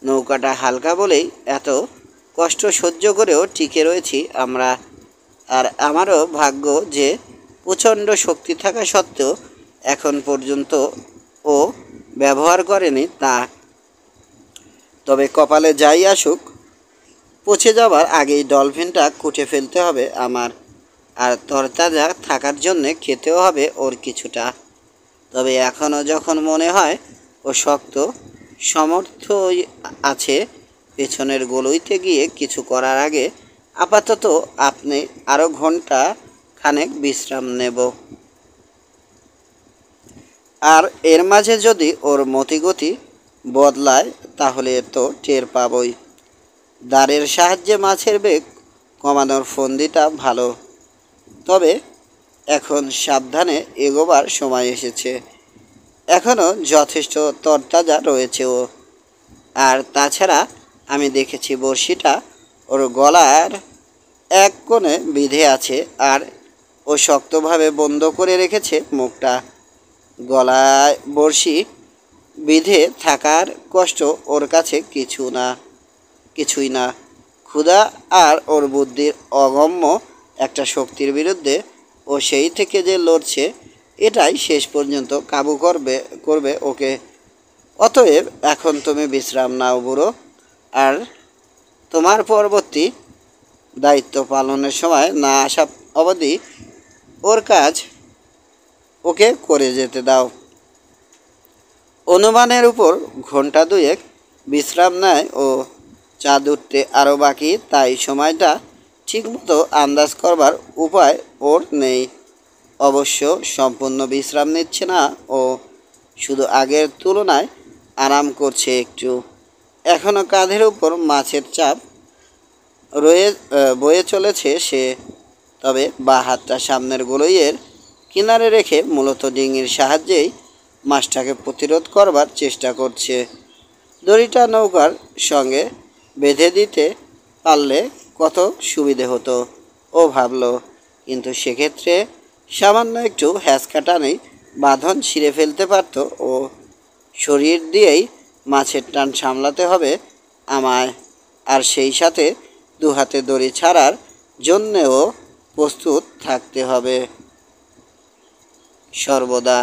নৌকাটা হালকা বলেই এত কষ্ট সহ্য করেও টিকে রয়েছি আমরা। আর আমারও ভাগ্য যে প্রচণ্ড শক্তি থাকা সত্ত্বেও এখন পর্যন্ত ও ব্যবহার করেনি তা। তবে কপালে যাই আসুক, পচে যাবার আগেই ডলফিনটা কুটে ফেলতে হবে আমার। আর তরতাজা থাকার জন্যে খেতেও হবে ওর কিছুটা। তবে এখনও যখন মনে হয় ও শক্ত সমর্থ আছে, পেছনের গলুইতে গিয়ে কিছু করার আগে আপাতত আপনি আরও ঘন্টা খানেক বিশ্রাম নেব। আর এর মাঝে যদি ওর মতিগতি বদলায় তাহলে তো টের পাবই। দাঁড়ের সাহায্যে মাছের বেগ কমানোর ফন্দিটা ভালো। তবে এখন সাবধানে এগোবার সময় এসেছে। এখনও যথেষ্ট তরতাজা রয়েছে ও। আর তাছাড়া আমি দেখেছি বড়শিটা ওর গলার এক কোণে বিঁধে আছে, আর ও শক্তভাবে বন্ধ করে রেখেছে মুখটা। গলায় বড়শি বিঁধে থাকার কষ্ট ওর কাছে কিছুই না। ক্ষুধা আর ওর বুদ্ধির অগম্য একটা শক্তির বিরুদ্ধে ও সেই থেকে যে লড়ছে, এটাই শেষ পর্যন্ত কাবু করবে ওকে। অতএব এখন তুমি বিশ্রাম নাও বুড়ো, আর তোমার পরবর্তী দায়িত্ব পালনের সময় না আসা অবধি ওর কাজ ওকে করে যেতে দাও। অনুমানের উপর ঘন্টা দুয়েক বিশ্রাম নেয় ও। চাঁদ উঠতে আরও বাকি, তাই সময়টা ঠিকমতো আন্দাজ করবার উপায় ওর নেই। অবশ্য সম্পূর্ণ বিশ্রাম নিচ্ছে না ও, শুধু আগের তুলনায় আরাম করছে একটু। এখনও কাঁধের উপর মাছের চাপ বয়ে চলেছে সে। তবে বা হাতটা সামনের গলইয়ের কিনারে রেখে মূলত ডিঙির সাহায্যেই মাছটাকে প্রতিরোধ করবার চেষ্টা করছে। দড়িটা নৌকার সঙ্গে বেঁধে দিতে পারলে কত সুবিধে হতো ও ভাবল। কিন্তু সেক্ষেত্রে সামান্য একটু হ্যাঁচকাটানেই বাঁধন ছিঁড়ে ফেলতে পারত ও। শরীর দিয়েই মাছের টান সামলাতে হবে আমায়, আর সেই সাথে দু হাতে দড়ি ছাড়ার জন্যেও প্রস্তুত থাকতে হবে সর্বদা।